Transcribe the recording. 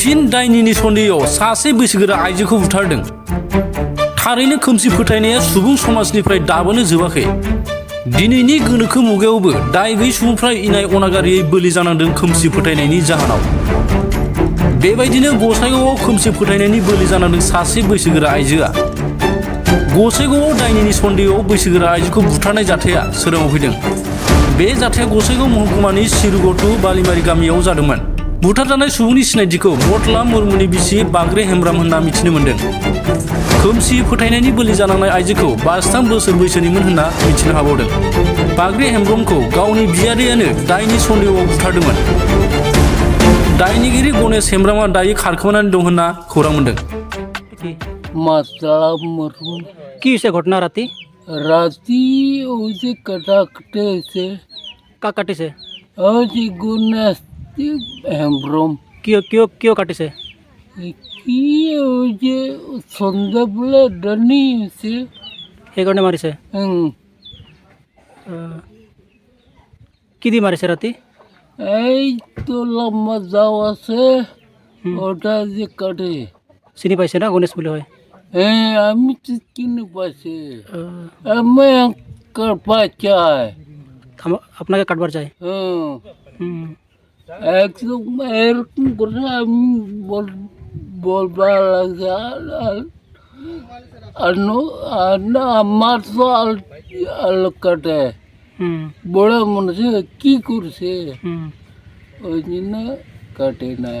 Fin दायनिनि सन्देहआव सासे बैसोगोरा आइजोखौ बुथारदों। थारैनो खोमसि फोथायनाया सुबुं समाजनिफ्राय दाबोनो जोबाखै। दिनैनि गोनोखो मुगायावबो दाय गैयै सुबुंफ्रा इनाय अनागारियै बोलि जानांदों खोमसि फोथायनायनि जाहोनाव। बेबायदिनो गसाइगावआव खोमसि फोथायनायनि बोलि जानांदों सासे बैसोगोरा आइजोआ। गसाइगावआव दायनिनि सन्देहआव बैसोगोरा आइजोखौ बुथारनाय जाथाया सोराङाव फैदों। बे जाथाया गसाइगाव महकुमानि सिरुगथु बालिमारि गामियाव जादोंमोन। बुथारजानाय सुबुंनि सिनायथिखौ बड'लान्ड मुर्मुनि बिसि बाग्रे हेमब्राम होनना मिथिनो मोन्दों। खोमसि फोथायनायनि बोलि जानांनाय आइजोखौ 53 बोसोर बैसोनिमोन होनना मिथिनो हाबावदों। बाग्रे हेमब्रमखौ गावनि बियादैयानो दायनि सन्देहआव बुथारदोंमोन। दायनिगिरि गणेश हेमब्रमआ दायो खारखोमानानै दं होनना खौरां मोन्दों। কি হয়েছে ঘটনা রাতি? রাতি ওই যে কাটে আছে কাক কাটিছে? ওই যে গণেশ হেমব্রম কিয় কাটিছে? কি ওই যে সন্ধ্যাবেলা ডানি আছে সেইকাৰণে মাৰিছে। কি দি মাৰিছে রাতি? এই তো লম্বা যাও আছে ওটা যে কাটে। চিনি পাইছে না গণেশ বুলি হয়? হ্যাঁ আমি তো কিনে পাইছি আমি পাচাই আপনাকে কাটবার চাই। একদম এরকম করে আমি বলবার লাগছে আমার তো আলো কাটে বড় মানুষ কি করছে ওই জন্য কাটে না।